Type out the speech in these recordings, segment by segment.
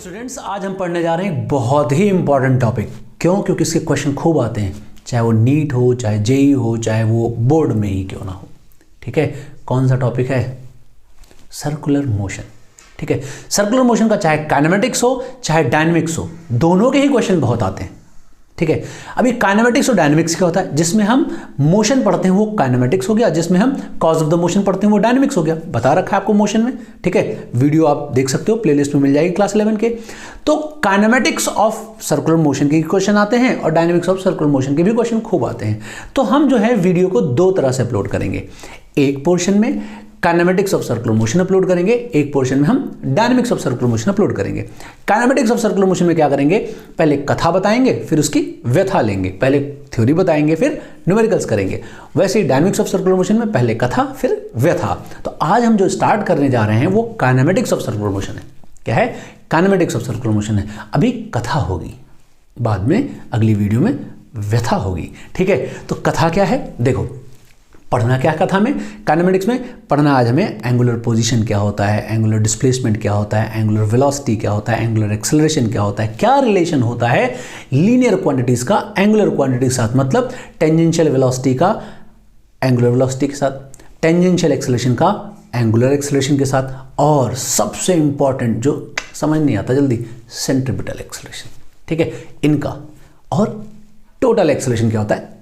Students, आज हम पढ़ने जा रहे हैं बहुत ही इंपॉर्टेंट टॉपिक। क्यों? क्योंकि इसके क्वेश्चन खूब आते हैं, चाहे वो नीट हो, चाहे जेई हो, चाहे वो बोर्ड में ही क्यों ना हो। ठीक है, कौन सा टॉपिक है? Circular motion. ठीक है, सर्कुलर मोशन का चाहे काइनेमेटिक्स हो चाहे डायनेमिक्स हो, दोनों के ही क्वेश्चन बहुत आते हैं। ठीक है, अभी काइनेमेटिक्स और डायनेमिक्स क्या होता है? जिसमें हम मोशन पढ़ते हैं वो काइनेमेटिक्स हो गया, जिसमें हम कॉज ऑफ द मोशन पढ़ते हैं वो डायनेमिक्स हो गया। बता रखा है आपको मोशन में। ठीक है, वीडियो आप देख सकते हो, प्लेलिस्ट में मिल जाएगी क्लास 11 के। तो काइनेमेटिक्स ऑफ सर्कुलर मोशन के क्वेश्चन आते हैं और डायनेमिक्स ऑफ सर्कुलर मोशन के भी क्वेश्चन खूब आते हैं। तो हम जो है वीडियो को दो तरह से अपलोड करेंगे। एक पोर्शन में kinematics of circular motion upload करेंगे, एक पोर्शन में हम dynamics of circular motion upload करेंगे। काइनेमेटिक्स ऑफ सर्कुलर मोशन में क्या करेंगे? पहले कथा बताएंगे, फिर उसकी व्यथा लेंगे। पहले थ्योरी बताएंगे, फिर न्यूमेरिकल्स करेंगे। वैसे ही डायनेमिक्स ऑफ सर्कुलर मोशन में पहले कथा फिर व्यथा। तो आज हम जो स्टार्ट करने जा रहे हैं वो काइनेमेटिक्स ऑफ सर्कुलर मोशन है। क्या है? काइनेमेटिक्स ऑफ सर्कुलर मोशन है। अभी कथा होगी, बाद में अगली वीडियो में व्यथा होगी। ठीक है, तो कथा क्या है? देखो, पढ़ना क्या कथा में, काइनेमेटिक्स में पढ़ना आज हमें एंगुलर पोजीशन क्या होता है, एंगुलर डिस्प्लेसमेंट क्या होता है, एंगुलर वेलोसिटी क्या होता है, एंगुलर एक्सेलरेशन क्या होता है, क्या रिलेशन होता है लीनियर क्वांटिटीज का एंगुलर क्वांटिटी के साथ, मतलब टेंजेंशियल वेलोसिटी का एंगुलर वेलोसिटी के साथ, टेंजेंशियल एक्सेलरेशन का एंगुलर एक्सेलरेशन के साथ, और सबसे इंपॉर्टेंट जो समझ नहीं आता जल्दी, सेंट्रीपिटल एक्सेलरेशन। ठीक है, इनका, और टोटल एक्सेलरेशन क्या होता है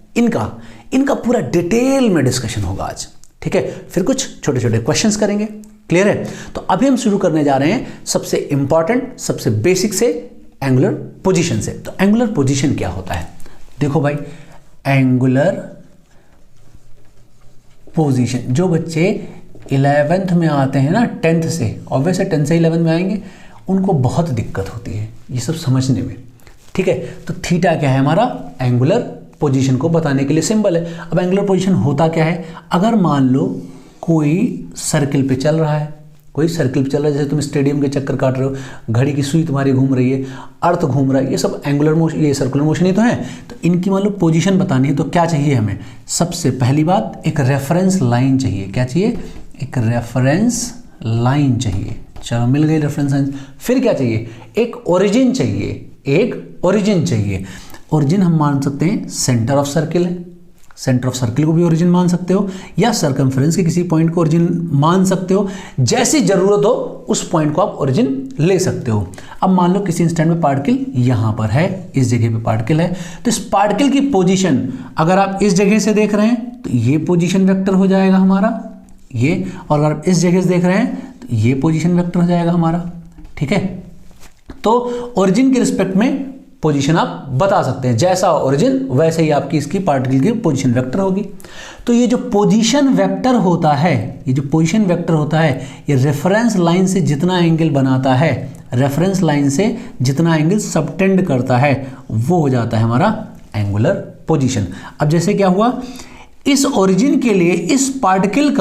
इनका पूरा डिटेल में डिस्कशन होगा आज। ठीक है, फिर कुछ छोटे छोटे क्वेश्चंस करेंगे। क्लियर है? तो अभी हम शुरू करने जा रहे हैं सबसे इंपॉर्टेंट, सबसे बेसिक से, एंगुलर पोजीशन से। तो एंगुलर पोजीशन क्या होता है? देखो भाई, एंगुलर पोजीशन, जो बच्चे 11th में आते हैं ना 10th से, ऑब्वियसली 10th से 11th में आएंगे, उनको बहुत दिक्कत होती है ये सब समझने में। ठीक है, तो थीटा क्या है? हमारा एंगुलर पोजीशन को बताने के लिए सिंबल है। अब एंगुलर पोजीशन होता क्या है? अगर मान लो कोई सर्किल पे चल रहा है, जैसे तुम स्टेडियम के चक्कर काट रहे हो, घड़ी की सुई तुम्हारी घूम रही है, अर्थ घूम रहा है, ये सब एंगुलर मोशन, ये सर्कुलर मोशन ही तो है। तो इनकी मान लो पोजीशन बतानी है तो क्या चाहिए हमें? सबसे पहली बात, एक रेफरेंस लाइन चाहिए। क्या चाहिए? एक रेफरेंस लाइन चाहिए। चलो, मिल गई रेफरेंस लाइन। फिर क्या चाहिए? एक ओरिजिन चाहिए। ओरिजिन हम मान सकते हैं सेंटर ऑफ सर्किल है, सेंटर ऑफ सर्किल को भी ओरिजिन मान सकते हो, या सर्कमफ्रेंस के किसी पॉइंट को ओरिजिन मान सकते हो। जैसी जरूरत हो उस पॉइंट को आप ओरिजिन ले सकते हो। अब मान लो किसी इंस्टेंट में पार्टिकल यहां पर है, इस जगह पे पार्टिकल है, तो इस पार्टिकल की पोजीशन अगर आप इस जगह से देख रहे हैं तो ये पोजीशन वेक्टर हो जाएगा हमारा ये, और अगर आप इस जगह से देख रहे हैं तो ये पोजीशन वेक्टर हो जाएगा हमारा। ठीक है, तो ओरिजिन के रिस्पेक्ट में पोजीशन आप बता सकते हैं, जैसा ओरिजिन वैसे ही आपकी इसकी पार्टिकल की पोजीशन वेक्टर होगी। तो ये जो पोजीशन वेक्टर होता है, ये रेफरेंस लाइन से जितना एंगल बनाता है, रेफरेंस लाइन से जितना एंगल सबटेंड करता है, वो हो जाता है हमारा एंगुलर पोजीशन। अब जैसे क्या हुआ, इस ओरिजिन के लिए इस पार्टिकल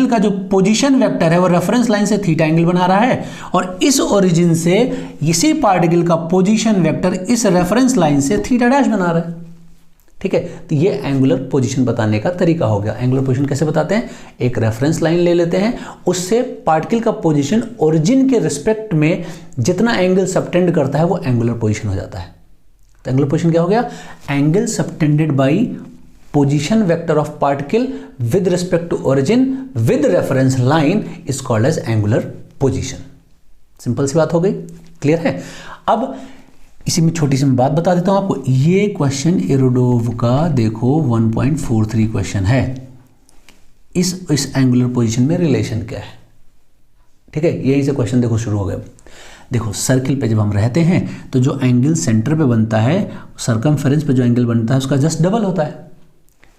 का जो पोजीशन वेक्टर है वो रेफरेंस लाइन से थीटा एंगल बना रहा है, और इस ओरिजिन से इसी पार्टिकल का पोजीशन वेक्टर इस रेफरेंस लाइन से थीटा डैश बना रहा है। ठीक है, तो ये एंगुलर पोजीशन बताने का तरीका हो गया। एंगुलर पोजीशन कैसे बताते हैं? एक रेफरेंस लाइन ले लेते हैं, उससे पार्टिकल का पोजीशन ओरिजिन के रिस्पेक्ट में जितना एंगल सबटेंड करता है वो एंगुलर पोजीशन हो जाता है। तो एंगुलर पोजीशन क्या हो गया? Angle subtended by position vector of particle with respect to origin with reference line is called as angular position। Simple सी बात हो गई। क्लियर है? अब इसी में छोटी सी मैं बात बता देता हूं आपको। ये क्वेश्चन एरोडोव का देखो 1.43 क्वेश्चन है। इस एंगुलर पोजीशन में रिलेशन क्या है? ठीक है, यही से क्वेश्चन देखो शुरू हो गए। देखो, सर्किल पे जब हम रहते हैं तो जो एंगल सेंटर पे बनता है, सर्कमफेरेंस पे जो एंगल बनता है उसका जस्ट डबल होता है।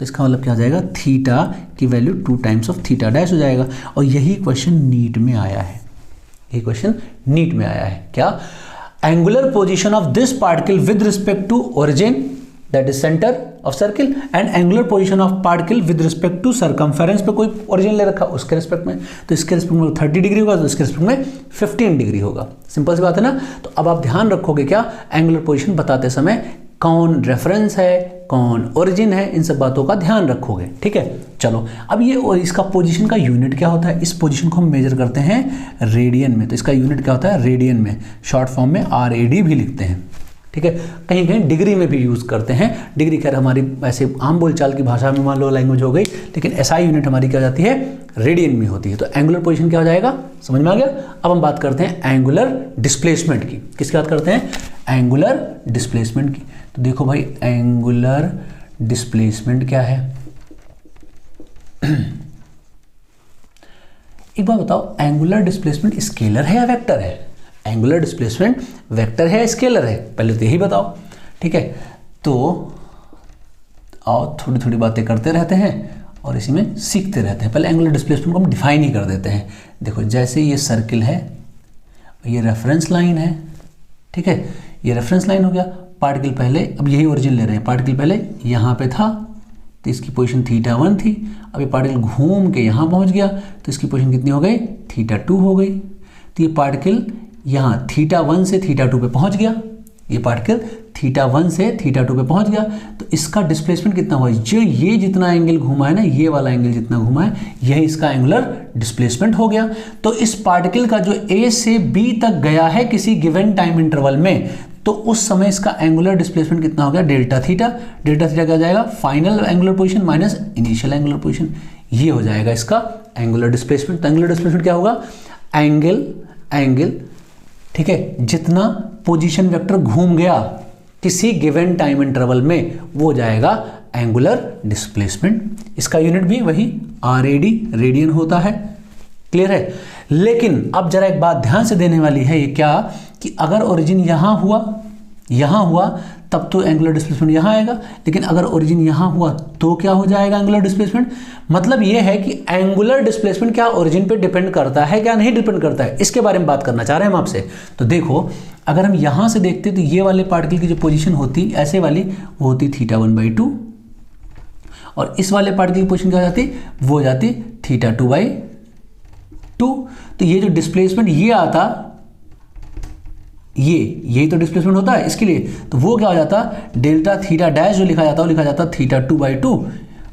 तो इसका मतलब क्या हो जाएगा? थीटा की value 2 times of theta dash हो जाएगा। और यही क्वेश्चन नीट में आया है। क्या? Angular position of this particle with respect to origin, that is centre of circle, and angular position of particle with respect to circumference पे कोई ओरिजिन ले रखा उसके रिस्पेक्ट में। तो इसके रिस्पेक्ट में 30 डिग्री होगा, तो इसके रिस्पेक्ट में 15 डिग्री होगा। सिंपल सी बात है ना? तो अब आप ध्यान रखोगे क्या, एंगुलर पोजीशन बताते समय कौन रेफरेंस है, कौन ओरिजिन है, इन सब बातों का ध्यान रखोगे। ठीक है, चलो अब ये और इसका पोजीशन का यूनिट क्या होता है, इस पोजीशन को हम मेजर करते हैं रेडियन में, तो इसका यूनिट क्या होता है रेडियन में, शॉर्ट फॉर्म में RAD भी लिखते हैं। ठीक है, कहीं कहीं डिग्री में भी यूज़ करते हैं, डिग्री खैर हमारी ऐसे आम बोलचाल की भाषा में मान लो लैंग्वेज हो गई, लेकिन SI यूनिट हमारी क्या हो जाती है रेडियन में होती है। तो एंगुलर पोजीशन क्या हो जाएगा, समझ में आ गया। अब हम बात करते हैं एंगुलर डिस्प्लेसमेंट की। किसकी बात करते हैं, एंगुलर डिस्प्लेसमेंट की। तो देखो भाई एंगुलर डिस्प्लेसमेंट क्या है, एक बात बताओ, एंगुलर डिस्प्लेसमेंट स्केलर है या वेक्टर है? एंगुलर डिस्प्लेसमेंट वेक्टर है या स्केलर है, पहले तो यही बताओ। ठीक है, तो आओ थोड़ी थोड़ी बातें करते रहते हैं और इसी में सीखते रहते हैं। पहले एंगुलर डिस्प्लेसमेंट को हम डिफाइन ही कर देते हैं। देखो जैसे ये सर्किल है, ये रेफरेंस लाइन है। ठीक है, ये रेफरेंस लाइन हो गया, पार्टिकल पहले, अब यही ओरिजिन ले रहे हैं, पार्टिकल पहले यहाँ पे था तो इसकी पोजीशन θ1 थी, अब ये पार्टिकल घूम के यहाँ पहुँच गया तो इसकी पोजीशन कितनी हो गई, θ2 हो गई। तो ये पार्टिकल यहाँ θ1 से θ2 पे पहुँच गया, ये पार्टिकल θ1 से θ2 पे पहुँच गया, तो इसका डिस्प्लेसमेंट कितना हुआ, जो ये जितना एंगल घुमा है ना, ये वाला एंगल जितना घुमा है, यही इसका एंगुलर डिस्प्लेसमेंट हो गया। तो इस पार्टिकल का जो A से B तक गया है किसी गिवन टाइम इंटरवल में, तो उस समय इसका एंगुलर डिस्प्लेसमेंट कितना हो गया, डेल्टा थीटा। डेल्टा थीटा क्या हो जाएगा, final angular position minus initial angular position, ये हो जाएगा इसका एंगुलर डिस्प्लेसमेंट। तो एंगुलर डिस्प्लेसमेंट क्या होगा, एंगल ठीक है, जितना पोजीशन वेक्टर घूम गया किसी गिवन टाइम इंटरवल में, वो हो जाएगा एंगुलर डिस्प्लेसमेंट। इसका यूनिट भी वही RAD रेडियन होता है। क्लियर है। लेकिन अब जरा एक बात ध्यान से देने वाली है, ये क्या, कि अगर ओरिजिन यहाँ हुआ तब तो एंगुलर डिस्प्लेसमेंट यहाँ आएगा, लेकिन अगर ओरिजिन यहाँ हुआ तो क्या हो जाएगा एंगुलर डिस्प्लेसमेंट। मतलब ये है कि एंगुलर डिस्प्लेसमेंट क्या ओरिजिन पे डिपेंड करता है, क्या नहीं डिपेंड करता है, इसके बारे में बात करना चाह रहे हैं हम आपसे। तो देखो अगर हम यहाँ से देखते तो ये वाले पार्टिकल की जो पोजीशन होती ऐसे वाली, वो होती θ1/2, और इस वाले पार्टिकल की पोजीशन क्या हो जाती, वो हो जाती θ2/2। तो ये जो डिस्प्लेसमेंट ये आता, यही तो डिस्प्लेसमेंट होता है इसके लिए, तो वो क्या हो जाता, डेल्टा थीटा डैश जो लिखा जाता है वो लिखा जाता θ2/2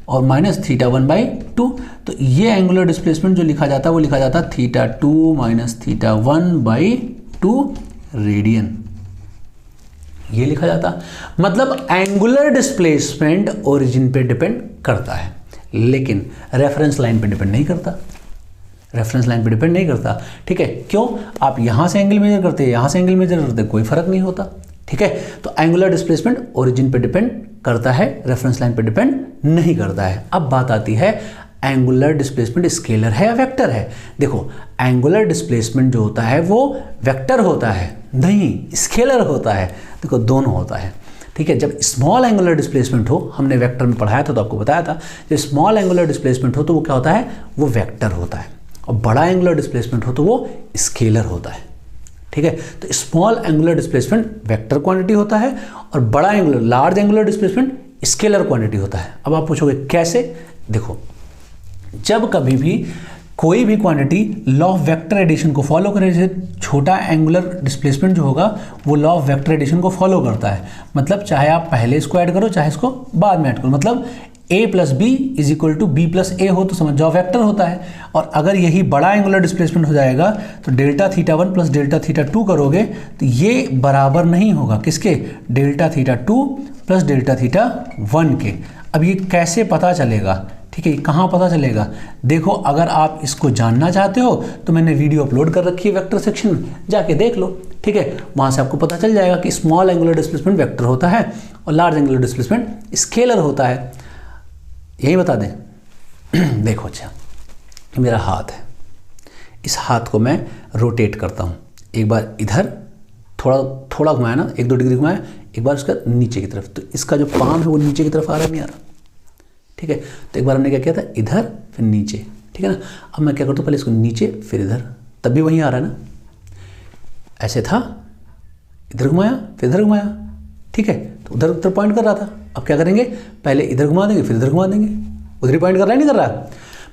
और माइनस θ1/2। तो ये एंगुलर डिस्प्लेसमेंट जो लिखा जाता है वो लिखा जाता θ2 माइनस θ1/2 रेडियन, ये लिखा जाता। मतलब एंगुलर डिस्प्लेसमेंट ओरिजिन पे डिपेंड करता है, लेकिन रेफरेंस लाइन पे डिपेंड नहीं करता, रेफरेंस लाइन पे डिपेंड नहीं करता। ठीक है, क्यों, आप यहाँ से एंगल मेजर करते हैं, यहाँ से एंगल मेजर करते हैं, कोई फर्क नहीं होता। ठीक है, तो एंगुलर डिस्प्लेसमेंट ओरिजिन पे डिपेंड करता है, रेफरेंस लाइन पे डिपेंड नहीं करता है। अब बात आती है एंगुलर डिस्प्लेसमेंट स्केलर है या वेक्टर है। देखो एंगुलर डिस्प्लेसमेंट जो होता है वो वेक्टर होता है, नहीं स्केलर होता है। देखो दोनों होता है। ठीक है, जब स्मॉल एंगुलर डिस्प्लेसमेंट हो, हमने वेक्टर में पढ़ाया था तो आपको बताया था, जब स्मॉल एंगुलर डिस्प्लेसमेंट हो तो वो क्या होता है, वो वेक्टर होता है, और बड़ा एंगुलर डिस्प्लेसमेंट हो तो वो स्केलर होता है। ठीक है, तो small angular displacement vector quantity होता है और बड़ा angular large angular displacement scalar quantity होता है। अब आप पूछोगे कैसे, देखो जब कभी भी कोई भी quantity law of vector addition को फॉलो करे, जैसे छोटा एंगुलर डिस्प्लेसमेंट जो होगा वो लॉ ऑफ वेक्टर एडिशन को फॉलो करता है। मतलब चाहे आप पहले इसको ऐड करो चाहे इसको बाद में ऐड करो, मतलब a + b = b + a हो तो समझ जाओ वेक्टर होता है। और अगर यही बड़ा एंगुलर डिस्प्लेसमेंट हो जाएगा तो डेल्टा θ1 + डेल्टा θ2 करोगे तो ये बराबर नहीं होगा किसके, डेल्टा θ2 + डेल्टा θ1 के। अब ये कैसे पता चलेगा, ठीक है, कहाँ पता चलेगा, देखो अगर आप इसको जानना चाहते हो तो मैंने वीडियो अपलोड कर रखी है वेक्टर सेक्शन में, जाके देख लो। ठीक है, वहाँ से आपको पता चल जाएगा कि स्मॉल एंगुलर डिस्प्लेसमेंट वेक्टर होता है और लार्ज एंगुलर डिस्प्लेसमेंट स्केलर होता है। यही बता दें। देखो अच्छा मेरा हाथ है, इस हाथ को मैं रोटेट करता हूँ, एक बार इधर थोड़ा घुमाया ना, 1-2 डिग्री घुमाया, एक बार उसका नीचे की तरफ, तो इसका जो पाम है वो नीचे की तरफ आ रहा है, नहीं आ रहा। ठीक है, तो एक बार हमने क्या किया था, इधर फिर नीचे। ठीक है ना, अब मैं क्या करता हूँ, पहले इसको नीचे फिर इधर, तब भी वहीं आ रहा है ना, ऐसे था, इधर घुमाया फिर इधर घुमाया। ठीक है, तो उधर पॉइंट कर रहा था, अब क्या करेंगे, पहले इधर घुमा देंगे फिर इधर घुमा देंगे, उधर ही पॉइंट कर रहा है नहीं कर रहा।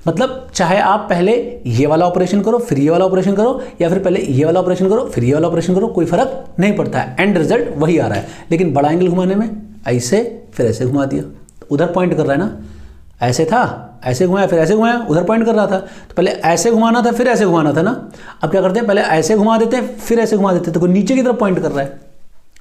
मतलब चाहे आप पहले ये वाला ऑपरेशन करो फिर ये वाला ऑपरेशन करो, या फिर पहले ये वाला ऑपरेशन करो फिर ये वाला ऑपरेशन करो, कोई फर्क नहीं पड़ता है, एंड रिजल्ट वही आ रहा है। लेकिन बड़ा एंगल घुमाने में ऐसे फिर ऐसे घुमा दिया, तो उधर पॉइंट कर रहा है ना, ऐसे था ऐसे घुमाया फिर ऐसे घुमाया, उधर पॉइंट कर रहा था, तो पहले ऐसे घुमाना था फिर ऐसे घुमाना था ना। अब क्या करते हैं, पहले ऐसे घुमा देते हैं फिर ऐसे घुमा देते हैं, तो कोई नीचे की तरफ पॉइंट कर रहा है,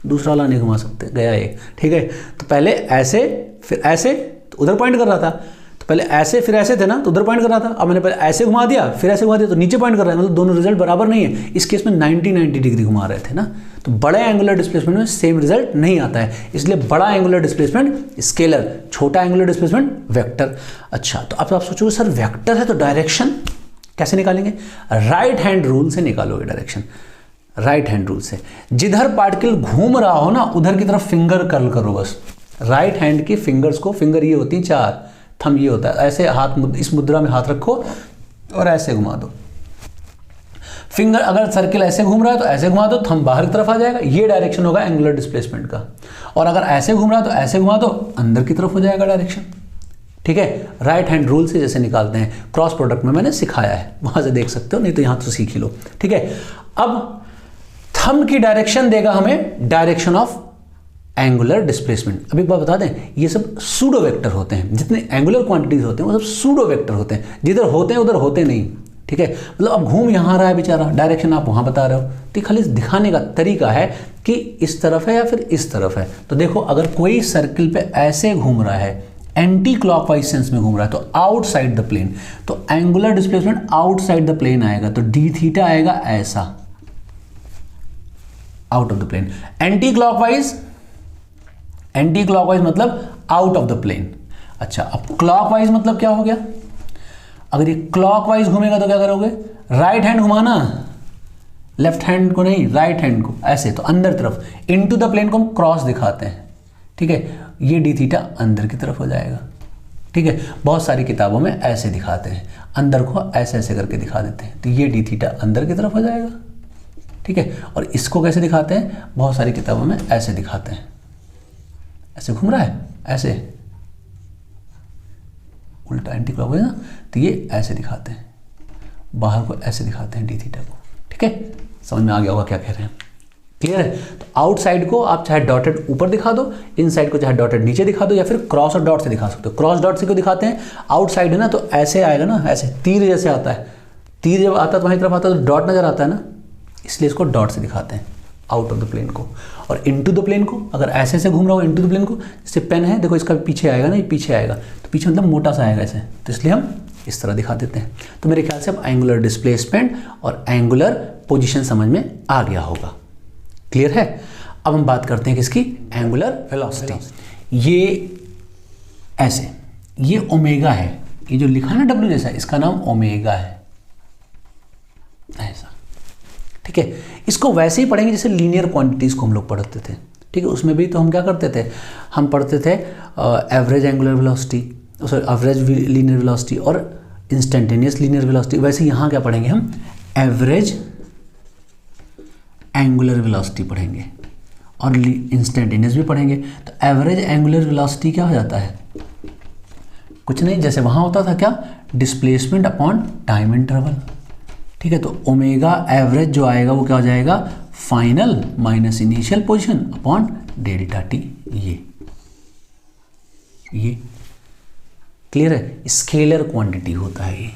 दूसरा वाला नहीं घुमा सकते, गया एक, ठीक है। तो पहले ऐसे फिर ऐसे, तो उधर पॉइंट कर रहा था, तो पहले ऐसे फिर ऐसे थे ना, तो उधर पॉइंट कर रहा था। अब मैंने पहले ऐसे घुमा दिया फिर ऐसे घुमा दिया, तो नीचे पॉइंट कर रहा है, मतलब दोनों रिजल्ट बराबर नहीं है। इस केस में 90 डिग्री घुमा रहे थे ना, तो बड़े एंगुलर डिस्प्लेसमेंट में सेम रिजल्ट नहीं आता है, इसलिए बड़ा एंगुलर डिस्प्लेसमेंट स्केलर, छोटा एंगुलर डिस्प्लेसमेंट वेक्टर। अच्छा, तो अब आप सोचोगे सर वेक्टर है तो डायरेक्शन कैसे निकालेंगे? राइट हैंड रूल से निकालोगे डायरेक्शन, राइट हैंड रूल से। जिधर पार्टिकल घूम रहा हो ना उधर की तरफ फिंगर कर्ल करो बस। राइट हैंड की फिंगर्स को, फिंगर ये होती हैं 4, थंब ये होता है, ऐसे हाथ, इस मुद्रा में हाथ रखो और ऐसे घुमा दो। फिंगर अगर सर्किल ऐसे घूम रहा है तो ऐसे घुमा दो, थंब बाहर की तरफ आ जाएगा, ये डायरेक्शन होगा एंगुलर डिस्प्लेसमेंट का। और अगर ऐसे घूम रहा है तो ऐसे घुमा दो, अंदर की तरफ हो जाएगा डायरेक्शन, ठीक है। राइट हैंड रूल से जैसे निकालते हैं, क्रॉस प्रोडक्ट में मैंने सिखाया है, वहां से देख सकते हो, नहीं तो यहां तो सीख ही लो, ठीक है। अब थंब की डायरेक्शन देगा हमें डायरेक्शन ऑफ एंगुलर डिस्प्लेसमेंट। अब एक बात बता दें, ये सब सूडो वेक्टर होते हैं, जितने एंगुलर क्वांटिटीज होते हैं वो सब सूडो वेक्टर होते हैं, जिधर होते हैं उधर होते नहीं, ठीक है। मतलब अब घूम यहाँ रहा है बेचारा, डायरेक्शन आप वहाँ बता रहे हो, तो खाली दिखाने का तरीका है कि इस तरफ है या फिर इस तरफ है। तो देखो अगर कोई सर्किल पे ऐसे घूम रहा है, एंटी क्लॉकवाइज सेंस में घूम रहा है, तो आउटसाइड द प्लेन, तो angular displacement outside the plane आएगा, तो डी थीटा आएगा ऐसा, out of the plane. Anticlockwise मतलब आउट ऑफ द प्लेन। अच्छा, अब क्लॉकवाइज मतलब क्या हो गया? अगर ये क्लॉकवाइज घूमेगा तो क्या करोगे? राइट हैंड घुमाना, लेफ्ट हैंड को नहीं, राइट हैंड को ऐसे, तो अंदर तरफ इनटू द प्लेन को हम क्रॉस दिखाते हैं, ठीक है। ये डी थीटा अंदर की तरफ हो जाएगा, ठीक है। बहुत सारी किताबों में ऐसे दिखाते हैं, अंदर को ऐसे ऐसे करके दिखा देते हैं, तो ये डी थीटा अंदर की तरफ हो जाएगा, ठीक है। और इसको कैसे दिखाते हैं? बहुत सारी किताबों में ऐसे दिखाते हैं, ऐसे घूम रहा है, ऐसे उल्टा एंटी क्लॉकवाइज ना, तो ये ऐसे दिखाते हैं, बाहर को ऐसे दिखाते हैं डी थीटा को, ठीक है। समझ में आ गया होगा क्या कह रहे हैं, क्लियर है। तो आउटसाइड को आप चाहे डॉटेड ऊपर दिखा दो, इनसाइड को चाहे डॉटेड नीचे दिखा दो, या फिर क्रॉस और डॉट से दिखा सकते हो। क्रॉस डॉट से क्यों दिखाते हैं? आउटसाइड है ना, तो ऐसे आएगा ना, ऐसे तीर जैसे आता है, तीर जब आता है तो वहीं तरफ आता है तो डॉट नजर आता है ना, इसलिए इसको डॉट से दिखाते हैं आउट ऑफ द प्लेन को। और इनटू द प्लेन को अगर ऐसे ऐसे घूम रहा हो इनटू द प्लेन को, जैसे पेन है देखो, इसका पीछे आएगा ना, ये पीछे आएगा, तो पीछे मतलब मोटा सा आएगा ऐसे, तो इसलिए हम इस तरह दिखा देते हैं। तो मेरे ख्याल से अब एंगुलर डिस्प्लेसमेंट और एंगुलर पोजीशन समझ में आ गया होगा, क्लियर है। अब हम बात करते हैं किसकी? Angular velocity. ये ऐसे, ये ओमेगा है, ये जो लिखा है ना डब्ल्यू जैसा, इसका नाम ओमेगा है, ऐसा, ठीक है। इसको वैसे ही पढ़ेंगे जैसे लीनियर क्वांटिटीज को हम लोग पढ़ते थे, ठीक है। उसमें भी तो हम क्या करते थे, हम पढ़ते थे average angular velocity, sorry average linear velocity और इंस्टेंटेनियस लीनियर वेलोसिटी। वैसे यहाँ क्या पढ़ेंगे हम? एवरेज एंगुलर वेलोसिटी पढ़ेंगे और इंस्टेंटेनियस भी पढ़ेंगे। तो एवरेज एंगुलर वेलोसिटी क्या हो जाता है? कुछ नहीं, जैसे वहाँ होता था क्या, डिस्प्लेसमेंट अपॉन टाइम इंटरवल, ठीक है। तो ओमेगा एवरेज जो आएगा वो क्या हो जाएगा? Final minus initial position upon delta T. ये क्लियर है। स्केलर क्वांटिटी होता है ये।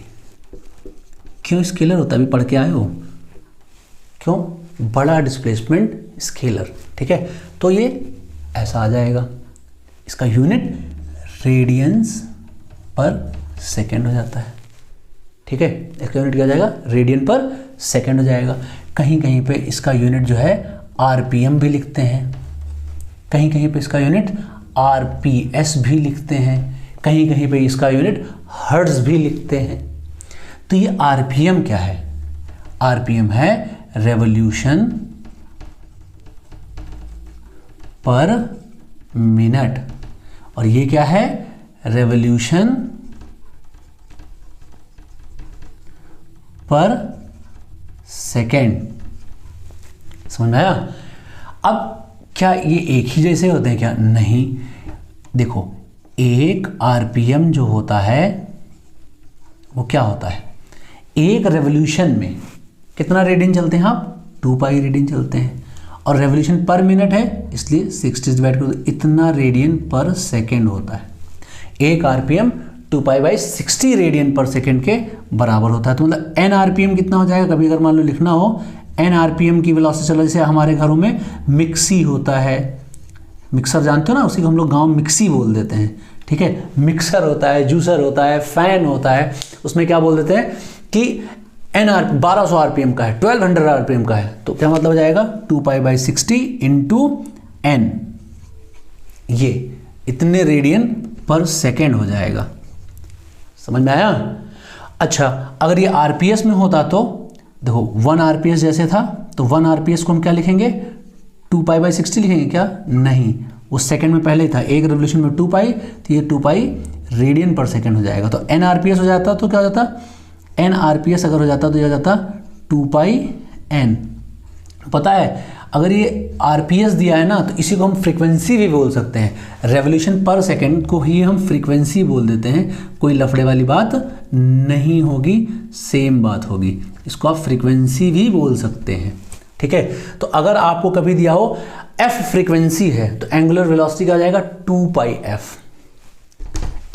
क्यों स्केलर होता है? अभी पढ़ के आए हो। क्यों? बड़ा डिस्प्लेसमेंट स्केलर, ठीक है। तो ये ऐसा आ जाएगा, इसका यूनिट रेडियंस पर सेकेंड हो जाता है, ठीक है। इसका यूनिट क्या हो जाएगा? रेडियन पर सेकेंड हो जाएगा। कहीं कहीं पे इसका यूनिट जो है आरपीएम भी लिखते हैं, कहीं कहीं पे इसका यूनिट आरपीएस भी लिखते हैं, कहीं कहीं पे इसका यूनिट हर्ट्ज भी लिखते हैं। तो ये आरपीएम क्या है? आरपीएम है रेवोल्यूशन पर मिनट, और ये क्या है? रेवोल्यूशन पर सेकेंड। समझ में आया? अब क्या ये एक ही जैसे होते हैं क्या? नहीं। देखो, एक आरपीएम जो होता है वो क्या होता है? एक रेवोल्यूशन में कितना रेडियन चलते हैं आप? 2 पाई रेडियन चलते हैं। और रेवोल्यूशन पर मिनट है, इसलिए 60 डिवाइड कर दो, इतना रेडियन पर सेकेंड होता है। एक आरपीएम 2π/60 रेडियन पर सेकेंड के बराबर होता है। तो मतलब एन आरपीएम कितना हो जाएगा, कभी अगर मान लो लिखना हो एन आरपीएम की वेलोसिटी, चलो जैसे हमारे घरों में मिक्सी होता है, मिक्सर जानते हो ना, उसी को हम लोग गाँव मिक्सी बोल देते हैं, ठीक है। मिक्सर होता है, जूसर होता है, फैन होता है, उसमें क्या बोल देते हैं कि एन आर 1200 आरपीएम का है, 1200 आरपीएम का है, तो क्या मतलब हो जाएगा 2π/60 इंटू एन, ये इतने रेडियन पर सेकेंड हो जाएगा। समझ में आया? अच्छा, अगर ये आरपीएस में होता तो देखो 1 आरपीएस जैसे था, तो 1 आरपीएस को हम क्या लिखेंगे, 2π/60 लिखेंगे क्या? नहीं, वो सेकंड में पहले ही था, एक रेवोल्यूशन में 2π, तो ये 2π रेडियन पर सेकंड हो जाएगा। तो एन आरपीएस हो जाता तो क्या हो जाता, एन आरपीएस अगर हो जाता तो ये हो जाता 2πn। पता है अगर ये आरपीएस दिया है ना, तो इसी को हम फ्रीक्वेंसी भी बोल सकते हैं। रेवोल्यूशन पर सेकंड को ही हम फ्रीक्वेंसी बोल देते हैं, कोई लफड़े वाली बात नहीं होगी, सेम बात होगी, इसको आप फ्रीक्वेंसी भी बोल सकते हैं, ठीक है। तो अगर आपको कभी दिया हो f फ्रीक्वेंसी है तो एंगुलर वेलोसिटी क्या हो जाएगा 2πf,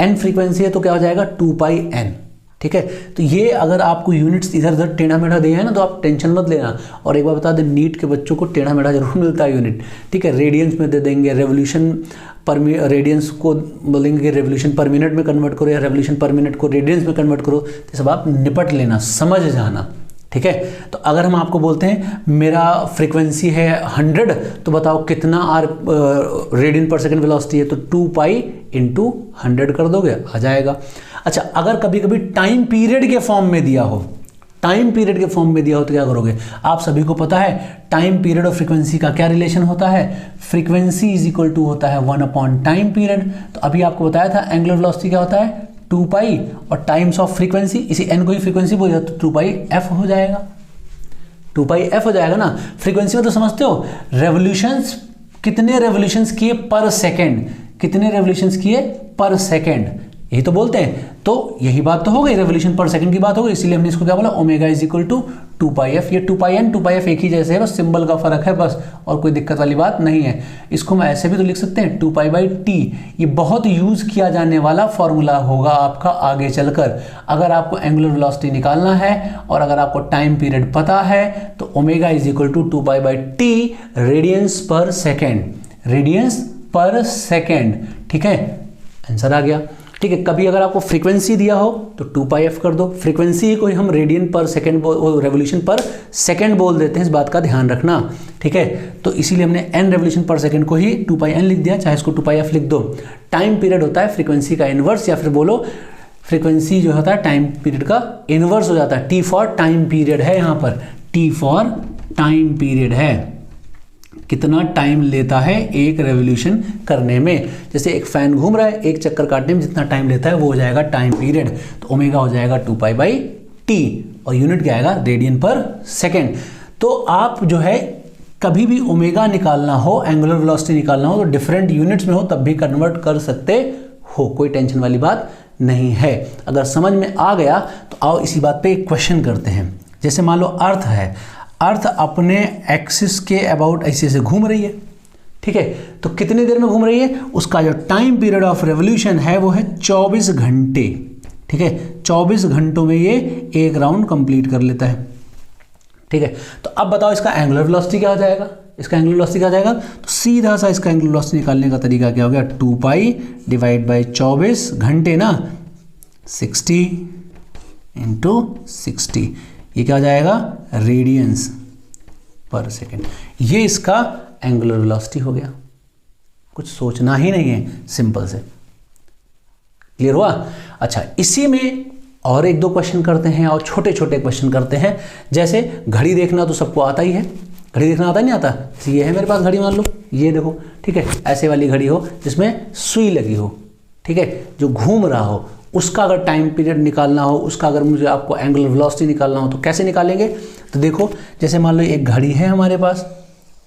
n फ्रीक्वेंसी है तो क्या हो जाएगा 2πn, ठीक है। तो ये अगर आपको यूनिट्स इधर उधर टेढ़ा मेढ़ा दिया है ना, तो आप टेंशन मत लेना। और एक बार बता दें, नीट के बच्चों को टेढ़ा मेढ़ा जरूर मिलता है यूनिट, ठीक है। रेडियंस में दे देंगे, रेवोल्यूशन पर रेडियंस को बोलेंगे कि रेवोल्यूशन पर मिनट में कन्वर्ट करो, या रेवोल्यूशन पर मिनट को रेडियंस में कन्वर्ट करो, तो सब आप निपट लेना, समझ जाना, ठीक है। तो अगर हम आपको बोलते हैं मेरा फ्रीक्वेंसी है 100, तो बताओ कितना रेडियन पर सेकंड वेलोसिटी है, तो 2π इंटू 100 कर दोगे, आ जाएगा। अच्छा, अगर कभी कभी टाइम पीरियड के फॉर्म में दिया हो, टाइम पीरियड के फॉर्म में दिया हो तो क्या करोगे? आप सभी को पता है टाइम पीरियड और फ्रीक्वेंसी का क्या रिलेशन होता है, फ्रीक्वेंसी इज इक्वल टू होता है 1 टाइम पीरियड। तो अभी आपको बताया था एंगुलर वेलोसिटी क्या होता है 2π, और टाइम्स ऑफ फ्रीक्वेंसी, इसी n को ही फ्रीक्वेंसी बोल जाते, तो 2πf हो जाएगा, 2πf हो जाएगा ना। फ्रीक्वेंसी में तो समझते हो, रेवोल्यूशंस, कितने रेवोल्यूशंस किए पर सेकेंड, कितने रेवोल्यूशंस किए पर सेकेंड, यही तो बोलते हैं। तो यही बात तो हो गई, रेवोल्यूशन पर सेकंड की बात हो गई, इसीलिए हमने इसको क्या बोला, omega is equal to 2πf। ये 2πn 2πf एक ही जैसे है, बस सिंबल का फर्क है बस, और कोई दिक्कत वाली बात नहीं है। इसको हम ऐसे भी तो लिख सकते हैं 2π/t। ये बहुत यूज किया जाने वाला फॉर्मूला होगा आपका आगे चलकर। अगर आपको एंगुलर वेलोसिटी निकालना है और अगर आपको टाइम पीरियड पता है, तो omega is equal to 2π/t radians per second, radians per second, ठीक है। आंसर आ गया, ठीक है। कभी अगर आपको फ्रीक्वेंसी दिया हो तो 2πf कर दो, फ्रीक्वेंसी को हम रेडियन पर सेकेंड, रेवोल्यूशन पर सेकेंड बोल देते हैं, इस बात का ध्यान रखना, ठीक है। तो इसीलिए हमने n रेवोल्यूशन पर सेकेंड को ही 2πn लिख दिया, चाहे इसको 2πf लिख दो। टाइम पीरियड होता है फ्रीक्वेंसी का इनवर्स, या फिर बोलो फ्रीक्वेंसी जो होता है टाइम पीरियड का इनवर्स हो जाता है। t फॉर टाइम पीरियड है, यहाँ पर t फॉर टाइम पीरियड है, कितना टाइम लेता है एक रेवोल्यूशन करने में। जैसे एक फैन घूम रहा है, एक चक्कर काटने में जितना टाइम लेता है वो हो जाएगा टाइम पीरियड। तो ओमेगा हो जाएगा 2π/t और यूनिट क्या आएगा, रेडियन पर सेकेंड। तो आप जो है कभी भी ओमेगा निकालना हो, एंगुलर वेलोसिटी निकालना हो, तो डिफरेंट यूनिट्स में हो तब भी कन्वर्ट कर सकते हो, कोई टेंशन वाली बात नहीं है। अगर समझ में आ गया तो आओ इसी बात पे एक क्वेश्चन करते हैं। जैसे मान लो अर्थ है, अर्थ अपने एक्सिस के अबाउट ऐसे से घूम रही है, ठीक है। तो कितनी देर में घूम रही है, उसका जो टाइम पीरियड ऑफ रेवोल्यूशन है वो है 24 घंटे, ठीक है। 24 घंटों में ये एक राउंड कंप्लीट कर लेता है, ठीक है। तो अब बताओ इसका एंगुलर वेलोसिटी क्या हो जाएगा, इसका एंगुलर वेलोसिटी क्या हो जाएगा। तो सीधा सा इसका एंगुलर वेलोसिटी निकालने का तरीका क्या हो गया, 2π डिवाइड बाई 24 घंटे ना, 60 इंटू 60, ये क्या हो जाएगा, रेडियंस पर सेकेंड। ये इसका एंगुलर वेलोसिटी हो गया, कुछ सोचना ही नहीं है, सिंपल से। क्लियर हुआ? अच्छा, इसी में और एक दो क्वेश्चन करते हैं, और छोटे छोटे क्वेश्चन करते हैं। जैसे घड़ी देखना तो सबको आता ही है, घड़ी देखना आता नहीं आता। ये है मेरे पास घड़ी, मान लो ये देखो, ठीक है। ऐसे वाली घड़ी हो जिसमें सुई लगी हो, ठीक है, जो घूम रहा हो, उसका अगर टाइम पीरियड निकालना हो, उसका अगर मुझे आपको एंगुलर वेलोसिटी निकालना हो तो कैसे निकालेंगे। तो देखो, जैसे मान लो एक घड़ी है हमारे पास,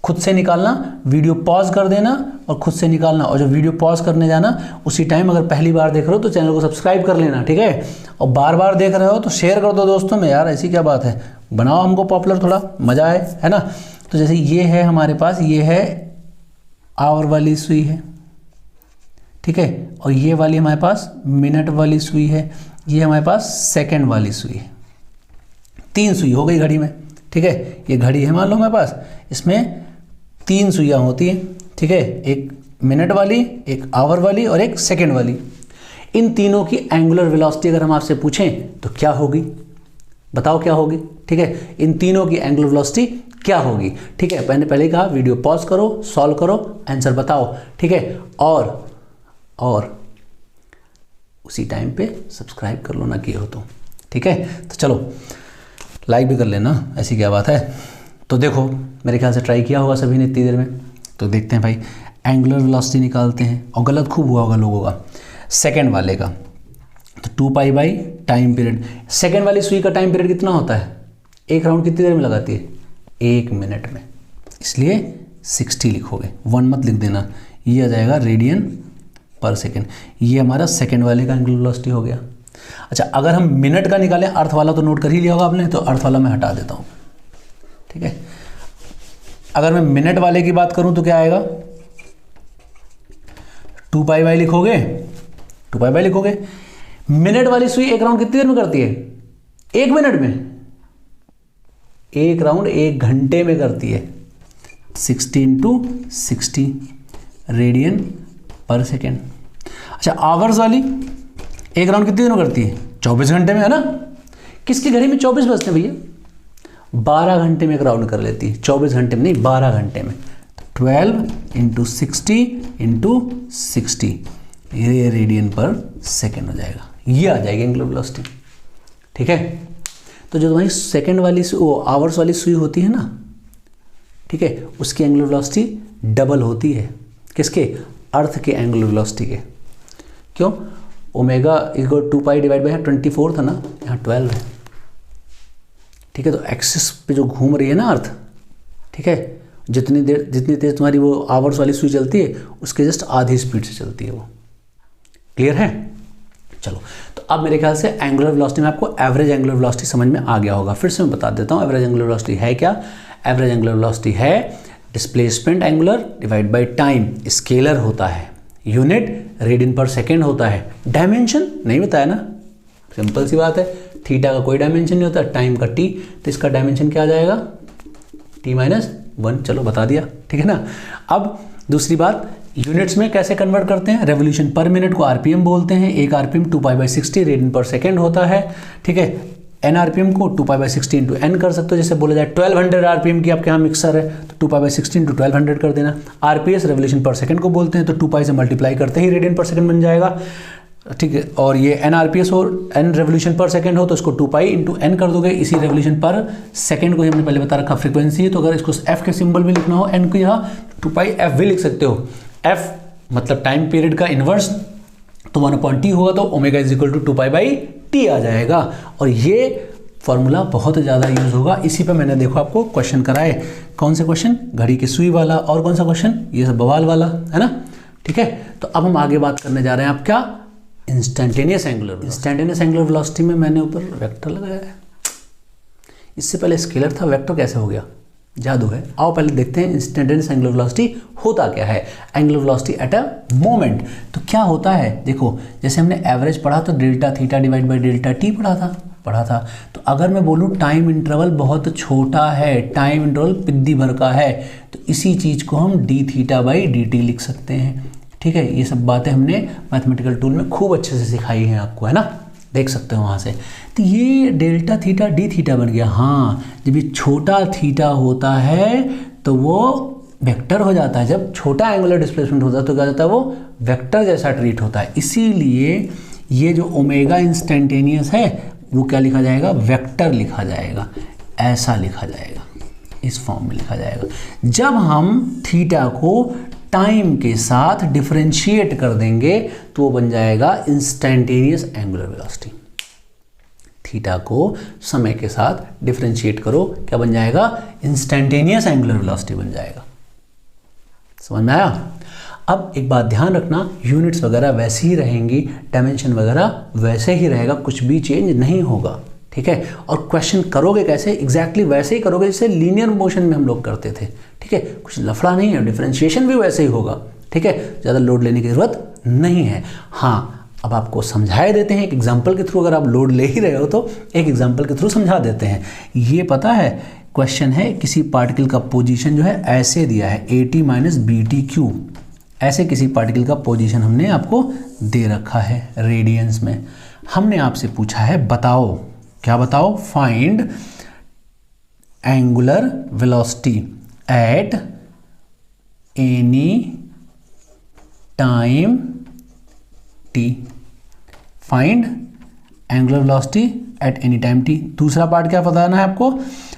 खुद से निकालना, वीडियो पॉज कर देना और खुद से निकालना। और जब वीडियो पॉज करने जाना उसी टाइम, अगर पहली बार देख रहे हो तो चैनल को सब्सक्राइब कर लेना, ठीक है। और बार बार देख रहे हो तो शेयर कर दो दोस्तों में, यार ऐसी क्या बात है, बनाओ हमको पॉपुलर, थोड़ा मजा आए, है ना। तो जैसे ये है हमारे पास, ये है आवर वाली सुई है, ठीक है, और ये वाली हमारे पास मिनट वाली सुई है, ये हमारे पास सेकंड वाली सुई है। 3 सुई हो गई घड़ी में, ठीक है। ये घड़ी है मान लो हमारे पास, इसमें 3 सुइयाँ होती हैं, ठीक है, एक मिनट वाली, एक आवर वाली और एक सेकंड वाली। इन तीनों की एंगुलर वेलोसिटी अगर हम आपसे पूछें तो क्या होगी, बताओ क्या होगी, ठीक है। इन तीनों की एंगुलर वेलोसिटी क्या होगी, ठीक है। मैंने पहले ही कहा वीडियो पॉज करो, सॉल्व करो, आंसर बताओ, ठीक है। और उसी टाइम पे सब्सक्राइब कर लो ना किए हो तो, ठीक है। तो चलो लाइक भी कर लेना, ऐसी क्या बात है। तो देखो मेरे ख्याल से ट्राई किया होगा सभी ने इतनी देर में। तो देखते हैं भाई, एंगुलर वेलोसिटी निकालते हैं, और गलत खूब हुआ होगा लोगों का सेकंड वाले का। तो 2 pi by time period, second वाली सुई का टाइम पीरियड कितना होता है, एक राउंड कितनी देर में लगाती है, 1 मिनट में, इसलिए 60 लिखोगे, 1 मत लिख देना। ये आ जाएगा रेडियन पर सेकेंड। ये हमारा सेकंड वाले का एंगुलर वेलोसिटी हो गया। अच्छा, अगर हम मिनट का निकालें, अर्थ वाला तो नोट कर ही लिया होगा आपने, तो अर्थ वाला मैं हटा देता हूँ, ठीक है। अगर मैं मिनट वाले की बात करूं तो क्या आएगा, 2 पाई बाई लिखोगे, 2 पाई बाई लिखोगे। मिनट वाली सुई एक राउंड कितनी देर में करती है, 1 मिनट में, एक राउंड 1 घंटे में करती है। 60 × 60 रेडियन पर सेकेंड। अच्छा, आवर्स वाली एक राउंड कितनी देर में करती है, 24 घंटे में, है ना। किसकी घड़ी में 24 बजते हैं भैया, 12 घंटे में एक राउंड कर लेती है, 24 घंटे में नहीं, 12 घंटे में। 12 × 60 × 60, ये रेडियन पर सेकेंड हो जाएगा, ये आ जाएगी एंगुलर वेलोसिटी, ठीक है। तो जो तुम्हारी सेकेंड वाली वो आवर्स वाली सुई होती है ना, ठीक है, उसकी एंगुलर वेलोसिटी डबल होती है, किसके, अर्थ के एंगुलर वेलोसिटी के। क्यों, omega equal 2 pi divide by 24 था ना, यहाँ 12 है, ठीक है। तो एक्सिस पे जो घूम रही है ना अर्थ, ठीक है, जितनी तेज तुम्हारी वो आवर्स वाली सुई चलती है, उसके जस्ट आधी स्पीड से चलती है वो। क्लियर है। चलो, तो अब मेरे ख्याल से एंगुलर वेलोसिटी में आपको एवरेज एंगुलर वेलोसिटी समझ में आ गया होगा। फिर से मैं बता देता हूँ एवरेज एंगुलर वेलोसिटी है क्या। एवरेज एंगुलर वेलोसिटी है displacement angular divide by time, scalar होता है, यूनिट रेडियन पर सेकेंड होता है, डायमेंशन नहीं बताया ना, सिंपल सी बात है, थीटा का कोई डायमेंशन नहीं होता, टाइम का टी, तो इसका डायमेंशन क्या आ जाएगा, t-1। चलो बता दिया, ठीक है ना। अब दूसरी बात, यूनिट्स में कैसे कन्वर्ट करते हैं, रेवोल्यूशन पर मिनट को आरपीएम बोलते हैं, एक आरपीएम 2 पाई बाई 60 रेडियन पर सेकेंड होता है, ठीक है। एन आरपीएम को 2 पाई बाई 60 × n कर सकते हो, जैसे बोला जाए 1200 आरपीएम की आपके यहाँ मिक्सर है तो 2 पाई बाई 60 × 1200 कर देना। आरपीएस रेवोल्यूशन पर सेकंड को बोलते हैं, तो 2 पाई से मल्टीप्लाई करते ही रेडियन पर सेकंड बन जाएगा, ठीक है। और ये एन आरपीएस हो, एन रेवोल्यूशन पर सेकंड हो, तो इसको 2 पाई × n कर दोगे। इसी रेवोल्यूशन पर सेकंड को हमने पहले बता रखा फ्रीक्वेंसी है, तो अगर इसको f के सिंबल में लिखना हो, n को यहाँ 2 पाई f भी लिख सकते हो। f मतलब टाइम पीरियड का इनवर्स, तो 1/t होगा, तो omega is equal to 2 pi by t आ जाएगा। और ये फॉर्मूला बहुत ज़्यादा यूज होगा, इसी पे मैंने देखो आपको क्वेश्चन कराए। कौन से क्वेश्चन, घड़ी की सुई वाला, और कौन सा क्वेश्चन, ये सब बवाल वाला, है ना, ठीक है। तो अब हम आगे बात करने जा रहे हैं आप क्या, instantaneous angular velocity. Instantaneous angular velocity में मैंने ऊपर वेक्टर लगाया है, इससे पहले स्केलर था, वेक्टर कैसे हो गया, जादू है। आओ पहले देखते हैं इंस्टेंटेनियस एंगुलर वेलोसिटी होता क्या है। Angular velocity at a moment, तो क्या होता है, देखो जैसे हमने एवरेज पढ़ा तो delta theta divide by delta T पढ़ा था। तो अगर मैं बोलूँ टाइम इंटरवल बहुत छोटा है, टाइम इंटरवल पिद्दी भर का है, तो इसी चीज़ को हम D theta by D T लिख सकते हैं, ठीक है। ये सब बातें हमने मैथमेटिकल टूल में खूब अच्छे से सिखाई हैं आपको, है ना, देख सकते हो वहाँ से। तो ये डेल्टा थीटा डी थीटा बन गया। हाँ, जब ये छोटा थीटा होता है तो वो वेक्टर हो जाता है, जब छोटा एंगुलर डिस्प्लेसमेंट होता है तो क्या होता है, वो वेक्टर जैसा ट्रीट होता है। इसीलिए ये जो ओमेगा इंस्टेंटेनियस है वो क्या लिखा जाएगा, वेक्टर लिखा जाएगा, ऐसा लिखा जाएगा, इस फॉर्म में लिखा जाएगा। जब हम थीटा को टाइम के साथ डिफरेंशिएट कर देंगे तो वो बन जाएगा इंस्टेंटेनियस एंगुलर वेलोसिटी। थीटा को समय के साथ डिफरेंशिएट करो, क्या बन जाएगा, इंस्टेंटेनियस एंगुलर वेलोसिटी बन जाएगा। समझ में आया। अब एक बात ध्यान रखना, यूनिट्स वगैरह वैसी ही रहेंगी, डायमेंशन वगैरह वैसे ही रहेगा, कुछ भी चेंज नहीं होगा, ठीक है। और क्वेश्चन करोगे कैसे, एग्जैक्टली वैसे ही करोगे जैसे लीनियर मोशन में हम लोग करते थे, ठीक है। कुछ लफड़ा नहीं है, डिफरेंशिएशन भी वैसे ही होगा, ठीक है। ज़्यादा लोड लेने की ज़रूरत नहीं है। हाँ, अब आपको समझाए देते हैं एक एग्जाम्पल के थ्रू, अगर आप लोड ले ही रहे हो तो एक एग्जाम्पल के थ्रू समझा देते हैं। ये पता है क्वेश्चन है, किसी पार्टिकल का पोजीशन जो है ऐसे दिया है AT माइनस BT/Q, ऐसे किसी पार्टिकल का पोजीशन हमने आपको दे रखा है रेडियंस में। हमने आपसे पूछा है बताओ, क्या बताओ, find angular velocity at any time t, find angular velocity at any time t। दूसरा पार्ट क्या बताना है आपको,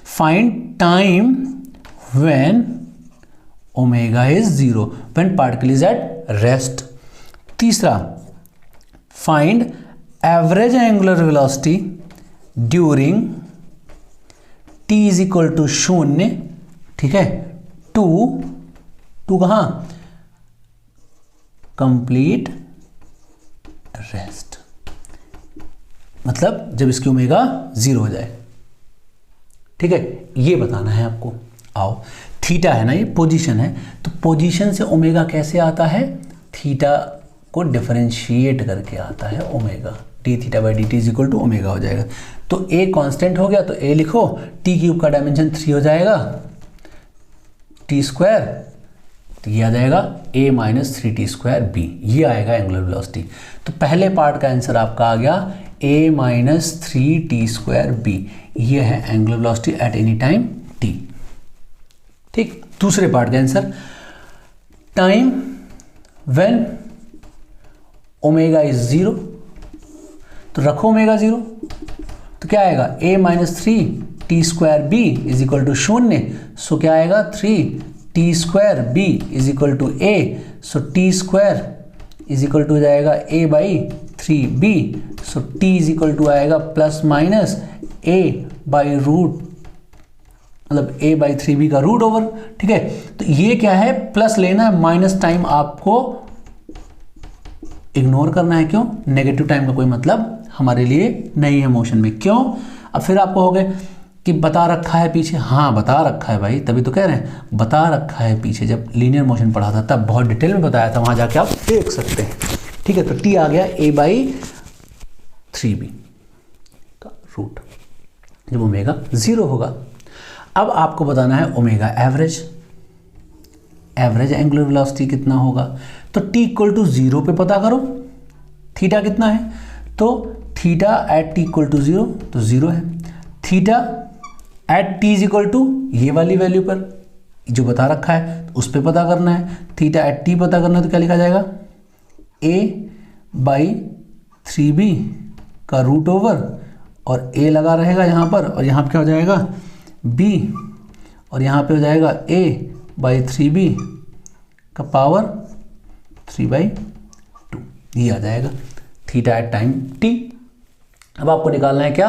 find time when omega is 0, when particle is at rest. तीसरा, find average angular velocity during t is equal to 0, ठीक है, to कहां, complete rest, मतलब जब इसकी ओमेगा 0 हो जाए, ठीक है। ये बताना है आपको। आओ, थीटा है ना, ये पोजीशन है, तो पोजीशन से ओमेगा कैसे आता है, थीटा को डिफरेंशिएट करके आता है omega, D theta by D T is equal to omega हो जाएगा। तो ए कांस्टेंट हो गया तो ए लिखो, टी क्यूब का डायमेंशन 3 हो जाएगा, टी स्क्वायर, तो ये आ जाएगा a माइनस 3t² b, ये आएगा एंगुलर वेलोसिटी। तो पहले पार्ट का आंसर आपका आ गया a माइनस 3t² b, ये है angular velocity at any time t, ठीक। दूसरे पार्ट का answer, time when omega is 0, तो रखो ओमेगा 0, तो क्या आएगा a minus 3t² b is equal to 0, so क्या आएगा 3t² b is equal to a, so t² is equal to जाएगा a by 3b, so t is equal to आएगा plus minus a by root, मतलब a by 3b का root over, ठीक है। तो ये क्या है, प्लस लेना है, माइनस टाइम आपको इग्नोर करना है। क्यों, नेगेटिव टाइम का कोई मतलब हमारे लिए नहीं है मोशन में। क्यों, अब फिर आपको हो गए कि बता रखा है पीछे, हाँ बता रखा है भाई, तभी तो कह रहे हैं बता रखा है पीछे, जब लीनियर मोशन पढ़ा था तब बहुत डिटेल में बताया था, वहाँ जाके आप देख सकते हैं, ठीक है। तो टी आ गया a बाई 3b का रूट, जब ओमेगा 0 होगा। अब आपको बताना है omega average, average angular velocity कितना होगा, तो t इक्वल टू 0 पे पता करो थीटा कितना है, तो theta at t equal to 0, तो 0 है। Theta at t is equal to ये वाली वैल्यू पर जो बता रखा है, तो उस पर पता करना है। थीटा एट t पता करना है, तो क्या लिखा जाएगा, a बाई 3b का रूट ओवर, और a लगा रहेगा यहाँ पर, और यहाँ पे क्या हो जाएगा b, और यहाँ पे हो जाएगा a बाई 3b का पावर 3/2, ये आ जाएगा थीटा एट टाइम t। अब आपको निकालना है क्या,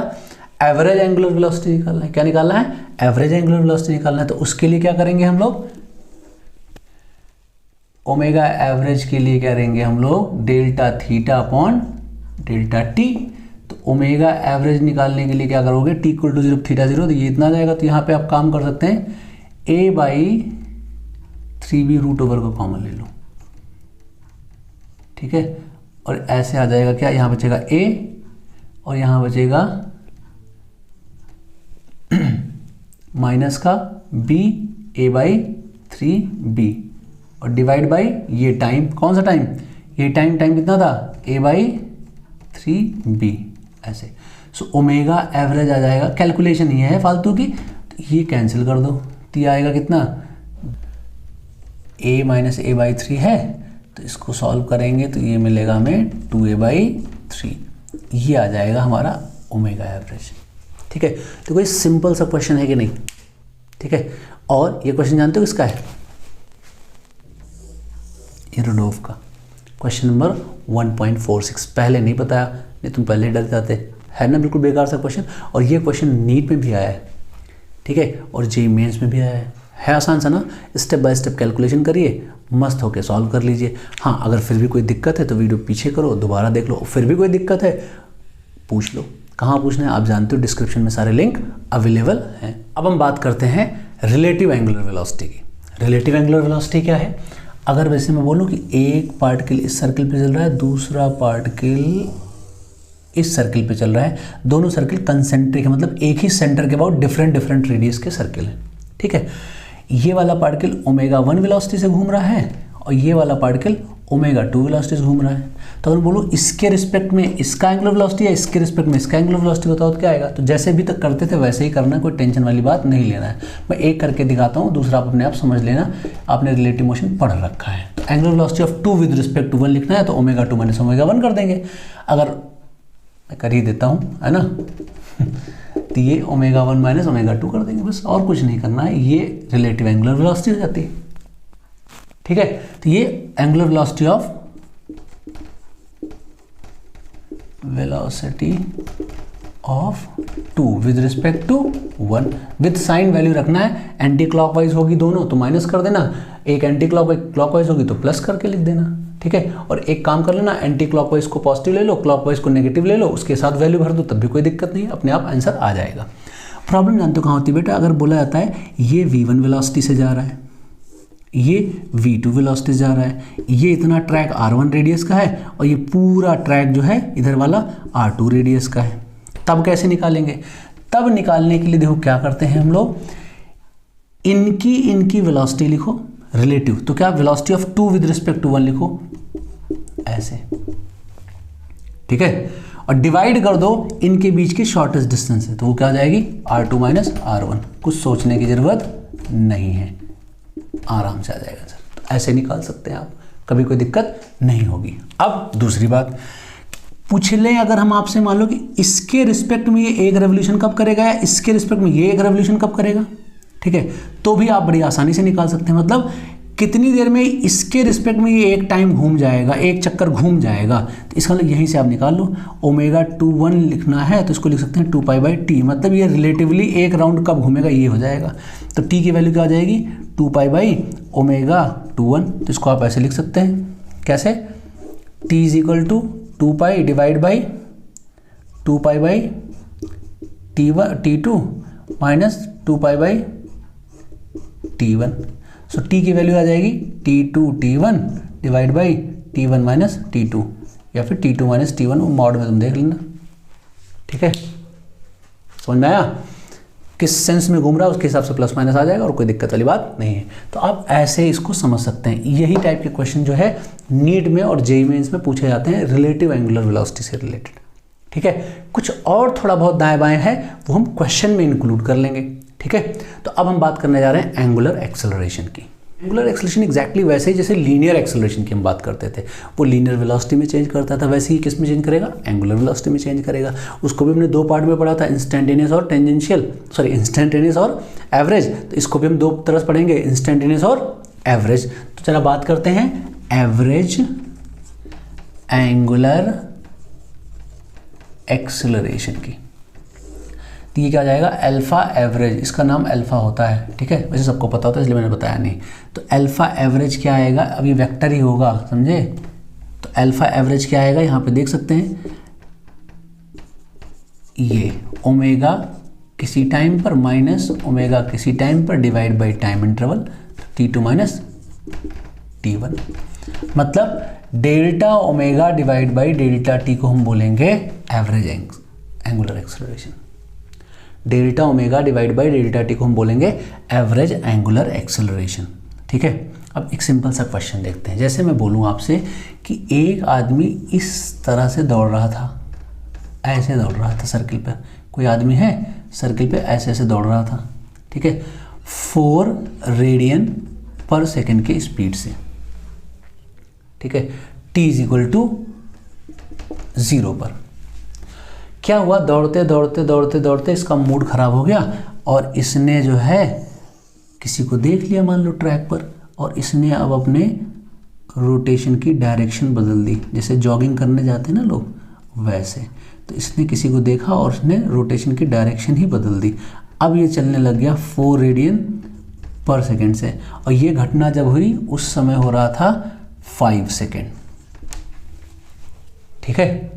एवरेज एंगुलर वेलोसिटी निकालना है। क्या निकालना है, एवरेज एंगुलर वेलोसिटी निकालना है। तो उसके लिए क्या करेंगे हम लोग, ओमेगा एवरेज के लिए क्या करेंगे हम लोग, delta theta upon delta T. तो ओमेगा एवरेज निकालने के लिए क्या करोगे, टी इक्वल टू 0 थीटा 0, तो ये इतना आ जाएगा। तो यहाँ पे आप काम कर सकते हैं, a by 3b root over को कॉमन ले लो, ठीक है। और ऐसे आ जाएगा क्या, यहाँ बचेगा a और यहाँ बचेगा माइनस का b, a बाई 3b, और डिवाइड बाई ये टाइम, कौन सा टाइम, ये टाइम कितना था, a बाई 3b, ऐसे। सो ओमेगा एवरेज आ जाएगा, कैलकुलेशन ये है फालतू की, तो ये कैंसिल कर दो, तो ये आएगा कितना, a माइनस a बाई 3 है, तो इसको सॉल्व करेंगे तो ये मिलेगा हमें 2a बाई 3, ये आ जाएगा हमारा ओमेगा एवरेज, ठीक है। तो कोई सिंपल सा क्वेश्चन है कि नहीं, ठीक है। और ये क्वेश्चन जानते हो किसका है, ये रुडोल्फ का क्वेश्चन नंबर 1.46। पहले नहीं बताया, नहीं तुम पहले डर जाते, है ना, बिल्कुल बेकार सा क्वेश्चन। और ये क्वेश्चन नीट में भी आया है, ठीक है, और जेईई मेंस में भी आया है आसान सा ना। स्टेप बाय स्टेप कैलकुलेशन करिए, मस्त होके सॉल्व कर लीजिए। हाँ, अगर फिर भी कोई दिक्कत है तो वीडियो पीछे करो, दोबारा देख लो, फिर भी कोई दिक्कत है पूछ लो, कहाँ पूछना है आप जानते हो, डिस्क्रिप्शन में सारे लिंक अवेलेबल हैं। अब हम बात करते हैं रिलेटिव एंगुलर वेलोसिटी की। रिलेटिव एंगुलर वेलोसिटी क्या है? अगर वैसे मैं बोलूँ कि एक पार्टिकल इस सर्किल पे चल रहा है, दूसरा पार्टिकल इस सर्किल पे चल रहा है, दोनों सर्किल कंसेंट्रिक है, मतलब एक ही सेंटर के अबाउट डिफरेंट डिफरेंट रेडियस के सर्किल हैं, ठीक है। ये वाला पार्टिकल ω1 वेलोसिटी से घूम रहा है और ये वाला पार्टिकल ω2 वेलोसिटी से घूम रहा है। तो अगर बोलो इसके रिस्पेक्ट में इसका एंगुलर वेलोसिटी या इसके रिस्पेक्ट में इसका एंगुलर वेलोसिटी बताओ तो क्या आएगा? तो जैसे अभी तक करते थे वैसे ही करना है, कोई टेंशन वाली बात नहीं लेना है। मैं एक करके दिखाता हूँ, दूसरा आप अपने आप समझ लेना, आपने रिलेटिव मोशन पढ़ रखा है। तो angular velocity of 2 with respect to 1 लिखना है तो ω2 - ω1 कर देंगे। अगर मैं कर ही देता हूँ, है ना तो ये ω1 - ω2 कर देंगे, बस और कुछ नहीं करना है। ये रिलेटिव एंगुलर वेलोसिटी हो जाती है, ठीक है। तो ये angular velocity of 2 with respect to 1, with sign value रखना है। एंटी क्लॉकवाइज होगी दोनों तो माइनस कर देना, एक एंटी क्लॉकवाइज होगी तो प्लस करके लिख देना, ठीक है। और एक काम कर लेना, एंटी क्लॉकवाइज को पॉजिटिव ले लो, क्लॉकवाइज को नेगेटिव ले लो, उसके साथ वैल्यू भर दो, तब भी कोई दिक्कत नहीं है, अपने आप आंसर आ जाएगा। प्रॉब्लम जानते हो कहाँ होती है बेटा? अगर बोला जाता है ये v1 वेलोसिटी से जा रहा है, ये v2 वेलोसिटी से जा रहा है, ये इतना ट्रैक r1 रेडियस का है और ये पूरा ट्रैक जो है इधर वाला r2 रेडियस का है, तब कैसे निकालेंगे? तब निकालने के लिए देखो क्या करते हैं हम लोग, इनकी वेलोसिटी लिखो रिलेटिव, तो क्या velocity of 2 with respect to 1 लिखो ऐसे, ठीक है। और डिवाइड कर दो इनके बीच की शॉर्टेस्ट डिस्टेंस है, तो वो क्या आ जाएगी? r2 - r1। कुछ सोचने की जरूरत नहीं है, आराम से आ जाएगा सर। तो ऐसे निकाल सकते हैं आप, कभी कोई दिक्कत नहीं होगी। अब दूसरी बात पूछ लें, अगर हम आपसे मान लो कि इसके रिस्पेक्ट में ये एक रेवोल्यूशन कब करेगा या इसके रिस्पेक्ट में ये एक रेवोल्यूशन कब करेगा, ठीक है, तो भी आप बड़ी आसानी से निकाल सकते हैं। मतलब कितनी देर में इसके रिस्पेक्ट में ये एक टाइम घूम जाएगा, एक चक्कर घूम जाएगा, तो इसका मतलब यहीं से आप निकाल लो। ω21 लिखना है तो इसको लिख सकते हैं 2π/t, मतलब ये रिलेटिवली एक राउंड कब घूमेगा ये हो जाएगा। तो t की वैल्यू क्या आ जाएगी? 2π/ω21। तो इसको आप ऐसे लिख सकते हैं, कैसे? t = 2π divide by 2π/t2 minus 2π/t1। So t की वैल्यू आ जाएगी t2 t1 divide by t1 minus t2, या फिर t2 माइनस t1, वो मॉड में तुम देख लेना, ठीक है। समझ में आया? किस सेंस में घूम रहा है उसके हिसाब से प्लस माइनस आ जाएगा और कोई दिक्कत वाली बात नहीं है। तो आप ऐसे इसको समझ सकते हैं। यही टाइप के क्वेश्चन जो है नीट में और जेईई मेंस में पूछे जाते हैं रिलेटिव एंगुलर वेलोसिटी से रिलेटेड, ठीक है। कुछ और थोड़ा बहुत दाएं बाएं है वो हम क्वेश्चन में इंक्लूड कर लेंगे, ठीक है। तो अब हम बात करने जा रहे हैं एंगुलर एक्सेलरेशन की। एंगुलर एक्सेलरेशन एग्जैक्टली वैसे ही जैसे लीनियर एक्सेलरेशन की हम बात करते थे, वो लीनियर वेलोसिटी में चेंज करता था, वैसे ही किस में चेंज करेगा? एंगुलर वेलोसिटी में चेंज करेगा। उसको भी हमने दो पार्ट में पढ़ा था, इंस्टेंटेनियस और इंस्टेंटेनियस और एवरेज। तो इसको भी हम दो तरह से पढ़ेंगे, इंस्टेंटेनियस और एवरेज। तो चला बात करते हैं एवरेज एंगुलर एक्सेलरेशन की। तो ये क्या आ जाएगा? अल्फा एवरेज, इसका नाम अल्फा होता है, ठीक है। वैसे सबको पता होता है इसलिए मैंने बताया नहीं। तो अल्फा एवरेज क्या आएगा? अभी वेक्टर ही होगा, समझे। तो अल्फा एवरेज क्या आएगा? यहाँ पे देख सकते हैं, ये ओमेगा किसी टाइम पर माइनस ओमेगा किसी टाइम पर divide by time interval t2 minus t1। मतलब delta omega divide by delta t को हम बोलेंगे average angular acceleration. Delta omega divide by delta T को हम बोलेंगे एवरेज एंगुलर एक्सेलरेशन, ठीक है। अब एक सिंपल सा क्वेश्चन देखते हैं। जैसे मैं बोलूँ आपसे कि एक आदमी इस तरह से दौड़ रहा था, ऐसे दौड़ रहा था सर्किल पर, कोई आदमी है सर्किल पे ऐसे ऐसे दौड़ रहा था, ठीक है, 4 रेडियन पर सेकेंड के स्पीड से, ठीक है, t = 0 पर। क्या हुआ? दौड़ते दौड़ते दौड़ते दौड़ते इसका मूड खराब हो गया और इसने जो है किसी को देख लिया मान लो ट्रैक पर, और इसने अब अपने रोटेशन की डायरेक्शन बदल दी। जैसे जॉगिंग करने जाते हैं ना लोग, वैसे। तो इसने किसी को देखा और उसने रोटेशन की डायरेक्शन ही बदल दी। अब ये चलने लग गया 4 रेडियन पर सेकेंड से, और ये घटना जब हुई उस समय हो रहा था 5 सेकेंड, ठीक है।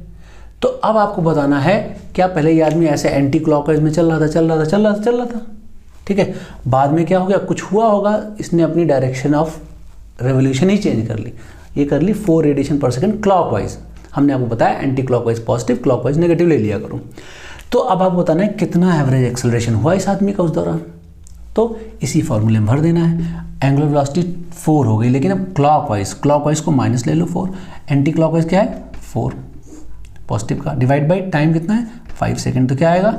तो अब आपको बताना है क्या पहले ये आदमी ऐसे एंटी क्लॉकवाइज में चल रहा था, ठीक है, बाद में क्या हो गया, कुछ हुआ होगा, इसने अपनी direction of revolution he change कर ली, ये कर ली 4 रेडिएशन पर सेकेंड क्लॉकवाइज। हमने आपको बताया anti clockwise positive, clockwise negative ले लिया करो। तो अब आपको बताना है कितना एवरेज एक्सेलरेशन हुआ इस आदमी का उस दौरान, तो इसी फॉर्मूले में भर देना है। एंगुलर वेलोसिटी 4 हो गई, लेकिन अब क्लॉकवाइज को माइनस ले लो 4, एंटी क्लॉकवाइज क्या है 4 पॉजिटिव का, डिवाइड बाई टाइम कितना है 5 सेकेंड, तो क्या आएगा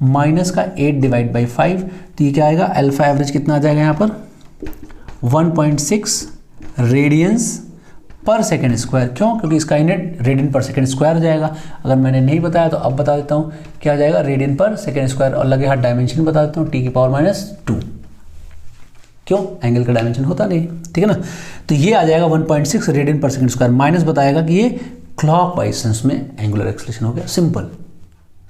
माइनस का 8 डिवाइड बाई 5, तो ये क्या आएगा अल्फा एवरेज कितना आ जाएगा यहाँ पर 1.6 रेडियंस पर सेकेंड स्क्वायर। क्यों? क्योंकि इसका यूनिट रेडियन पर सेकेंड स्क्वायर हो जाएगा। अगर मैंने नहीं बताया तो अब बता देता हूँ, क्या आ जाएगा रेडियन पर सेकेंड स्क्वायर, और लगे हाथ डायमेंशन बता देता हूँ t⁻²। क्यों? एंगल का डायमेंशन होता नहीं, ठीक है ना। तो ये आ जाएगा 1.6 रेडियन पर सेकेंड स्क्वायर, माइनस बताएगा कि ये क्लॉकवाइज सेंस में एंगुलर एक्सेलरेशन हो गया। सिंपल,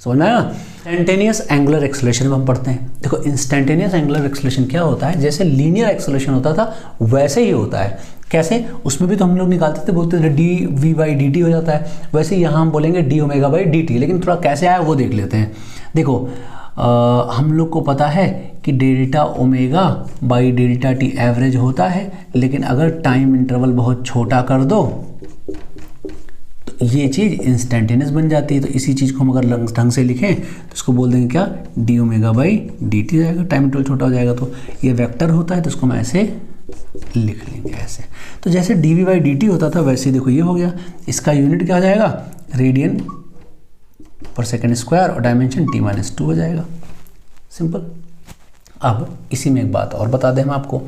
समझ में आया। इंस्टैंटेनियस एंगुलर एक्सेलरेशन में हम पढ़ते हैं। देखो इंस्टैंटेनियस एंगुलर एक्सेलरेशन क्या होता है, जैसे लीनियर एक्सेलरेशन होता था वैसे ही होता है। कैसे? उसमें भी तो हम लोग निकालते थे, बोलते थे dv/dt हो जाता है, वैसे यहाँ हम बोलेंगे dω/dt, लेकिन थोड़ा कैसे आया वो देख लेते हैं। देखो हम लोग को पता है कि Δω/Δt एवरेज होता है, लेकिन अगर टाइम इंटरवल बहुत छोटा कर दो तो ये चीज़ इंस्टेंटेनियस बन जाती है। तो इसी चीज़ को हम अगर ढंग से लिखें तो इसको बोल देंगे क्या dω/dt जाएगा, टाइम इंटरवल छोटा हो जाएगा। तो ये वेक्टर होता है, तो इसको हम ऐसे लिख लेंगे ऐसे। तो जैसे dv/dt होता था वैसे ही देखो ये हो गया, इसका यूनिट क्या हो जाएगा रेडियन पर सेकेंड स्क्वायर, और डायमेंशन t-2 हो जाएगा। सिंपल। अब इसी में एक बात और बता दें हम आपको,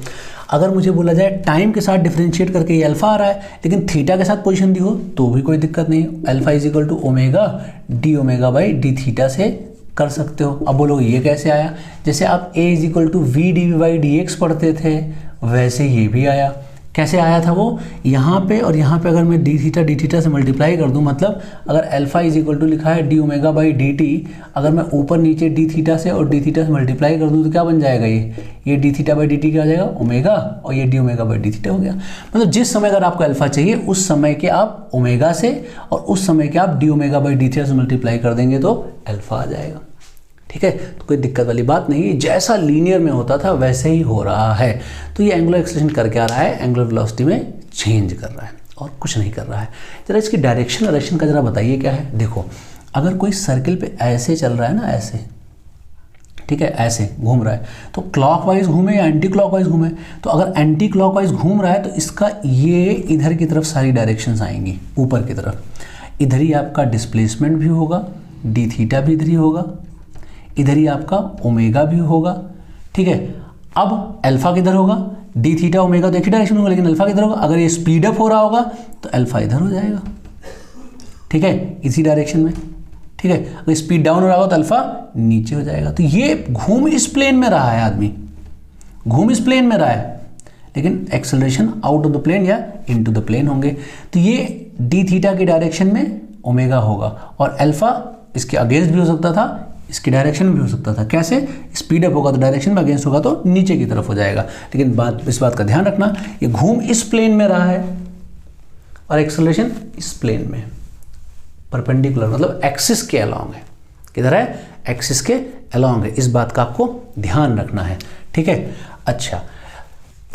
अगर मुझे बोला जाए टाइम के साथ डिफरेंशिएट करके ये अल्फा आ रहा है, लेकिन थीटा के साथ पोजीशन दी हो तो भी कोई दिक्कत नहीं, अल्फा = ओमेगा dω/d से कर सकते हो। अब बोलोगे ये कैसे आया, जैसे आप a = v/dv/dx पढ़ते थे वैसे ये भी आया। कैसे आया था वो, यहाँ पे और यहाँ पे अगर मैं d से मल्टीप्लाई कर दूँ, मतलब अगर अल्फा = लिखा है dω/dt, अगर मैं ऊपर नीचे d से और d से मल्टीप्लाई कर दूँ तो क्या बन जाएगा, ये dθ/dt क्या हो जाएगा ओमेगा, और ये dω/dθ हो गया। मतलब जिस समय अगर आपको अल्फा चाहिए उस समय के आप ओमेगा से और उस समय के आप dω/dθ से मल्टीप्लाई कर देंगे तो अल्फा आ जाएगा। ठीक है, तो कोई दिक्कत वाली बात नहीं है, जैसा लीनियर में होता था वैसे ही हो रहा है। तो ये एंगुलर एक्सेलरेशन करके आ रहा है, एंगुलर वेलोसिटी में चेंज कर रहा है और कुछ नहीं कर रहा है। जरा इसकी डायरेक्शन का जरा बताइए क्या है। देखो अगर कोई सर्किल पे ऐसे चल रहा है ना, ऐसे, ठीक है, ऐसे घूम रहा है, तो क्लॉकवाइज घूमे या एंटी क्लॉकवाइज घूमे। तो अगर एंटी क्लॉकवाइज घूम रहा है तो इसका ये इधर की तरफ सारी डायरेक्शंस आएंगी, ऊपर की तरफ। इधर ही आपका डिस्प्लेसमेंट भी होगा, d θ भी इधर ही होगा, इधर ही आपका ओमेगा भी होगा। ठीक है, अब अल्फा किधर होगा, d θ ओमेगा तो एक ही डायरेक्शन में होगा, लेकिन अल्फा किधर होगा, अगर ये स्पीड अप हो रहा होगा तो अल्फा इधर हो जाएगा। ठीक है, इसी डायरेक्शन में। ठीक है, अगर स्पीड डाउन हो रहा होगा तो अल्फा नीचे हो जाएगा। तो ये घूम इस प्लेन में रहा है, आदमी घूम इस प्लेन में रहा है, लेकिन acceleration out of the plane या इनटू द प्लेन होंगे। तो ये d θ की डायरेक्शन में ओमेगा होगा, और अल्फा इसके अगेंस्ट भी हो सकता था, इसकी डायरेक्शन में भी हो सकता था। कैसे, स्पीड अप होगा तो डायरेक्शन में अगेंस्ट होगा तो नीचे की तरफ हो जाएगा। लेकिन इस बात का ध्यान रखना, ये घूम इस प्लेन में रहा है और एक्सेलरेशन इस प्लेन में, परपेंडिकुलर, मतलब एक्सिस के अलोंग है। किधर है, एक्सिस के अलोंग है। इस बात का आपको ध्यान रखना है। ठीक है, अच्छा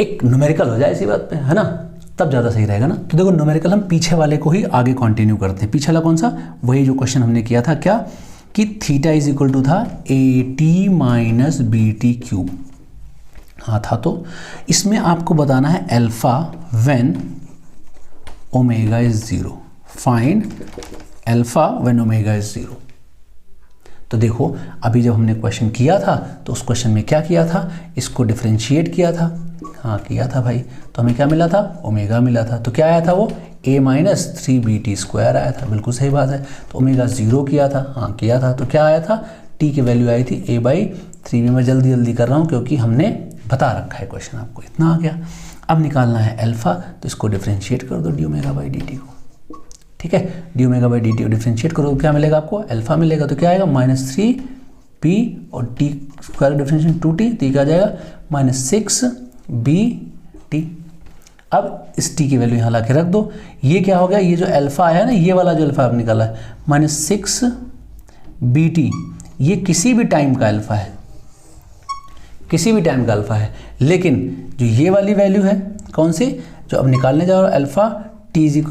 एक न्यूमेरिकल हो जाए इसी बात पे, है ना, तब ज़्यादा सही रहेगा ना। तो देखो न्यूमेरिकल हम पीछे वाले को ही आगे कंटिन्यू करते हैं। पीछे वाला कौन सा, वही जो क्वेश्चन हमने किया था, क्या कि थीटा = था AT - BT³। हाँ था, तो इसमें आपको बताना है alpha when omega is 0, find alpha when omega is 0। तो देखो अभी जब हमने क्वेश्चन किया था तो उस क्वेश्चन में क्या किया था, इसको डिफरेंशिएट किया था। हाँ किया था भाई, तो हमें क्या मिला था, ओमेगा मिला था। तो क्या आया था वो, a - 3bt² आया था। बिल्कुल सही बात है। तो ओमेगा 0 किया था, हाँ किया था। तो क्या आया था, t की वैल्यू आई थी a/3 में। मैं जल्दी कर रहा हूँ क्योंकि हमने बता रखा है क्वेश्चन, आपको इतना आ गया। अब निकालना है अल्फा, तो इसको डिफरेंशिएट कर दो dω/dt को। ठीक है, dω/dt को डिफरेंशिएट करो, क्या मिलेगा आपको, अल्फा मिलेगा। तो क्या आएगा, -3p और t² डिफरेंशिएशन 2t, तो क्या आ जाएगा -6bt। अब इस टी की वैल्यू यहाँ ला के रख दो। ये क्या हो गया, ये जो अल्फा आया ना, ये वाला जो अल्फा आप निकाला है -6 BT, ये किसी भी टाइम का अल्फा है, किसी भी टाइम का अल्फा है। लेकिन जो ये वाली वैल्यू है कौन सी, जो अब निकालने जा रहा है अल्फा t =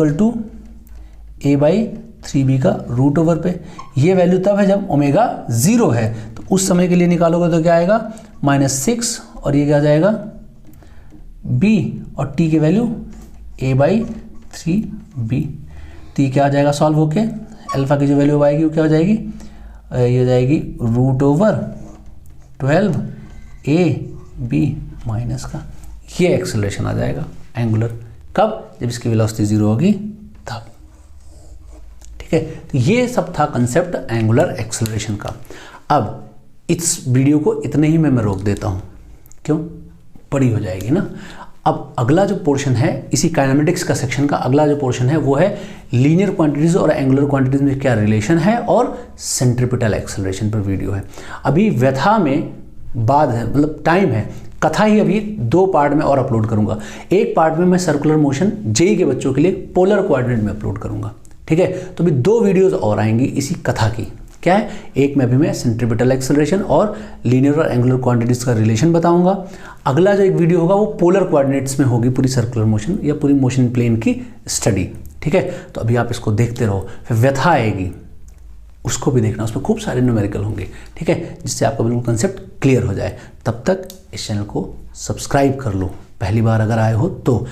a/3b का रूट ओवर पे, ये वैल्यू तब है जब ओमेगा 0 है। तो उस समय के लिए निकालोगे तो क्या आएगा -6 और ये क्या आ जाएगा b और t की वैल्यू a/3b। तो ये क्या आ जाएगा सॉल्व होके, अल्फा की जो वैल्यू आएगी वो क्या हो जाएगी, ये हो जाएगी √12 ab माइनस का, ये एक्सेलरेशन आ जाएगा एंगुलर। कब, जब इसकी वेलोसिटी 0 होगी तब। ठीक है, तो ये सब था कंसेप्ट एंगुलर एक्सेलरेशन का। अब इस वीडियो को इतने ही में मैं रोक देता हूँ, क्यों, बड़ी हो जाएगी ना। अब अगला जो पोर्शन है इसी काइनेमेटिक्स का सेक्शन का अगला जो पोर्शन है वो है लीनियर क्वांटिटीज और एंगुलर क्वांटिटीज में क्या रिलेशन है, और सेंट्रीपिटल एक्सेलरेशन पर वीडियो है। अभी व्यथा में बाद है, मतलब टाइम है, कथा ही अभी 2 पार्ट में और अपलोड करूंगा। एक पार्ट में मैं सर्कुलर मोशन जेई के बच्चों के लिए पोलर कोऑर्डिनेट में अपलोड करूंगा। ठीक है, तो अभी 2 वीडियोस और आएंगी इसी कथा की। क्या है, एक में अभी मैं सेंट्रीपिटल एक्सेलरेशन और लीनियर और एंगुलर क्वांटिटीज का रिलेशन बताऊंगा। अगला जो एक वीडियो होगा वो पोलर कोऑर्डिनेट्स में होगी, पूरी सर्कुलर मोशन या पूरी मोशन प्लेन की स्टडी। ठीक है, तो अभी आप इसको देखते रहो, फिर व्यथा आएगी उसको भी देखना, उसमें खूब सारे न्यूमेरिकल होंगे। ठीक है, जिससे आपका बिल्कुल कंसेप्ट क्लियर हो जाए। तब तक इस चैनल को सब्सक्राइब कर लो, पहली बार अगर आए हो तो।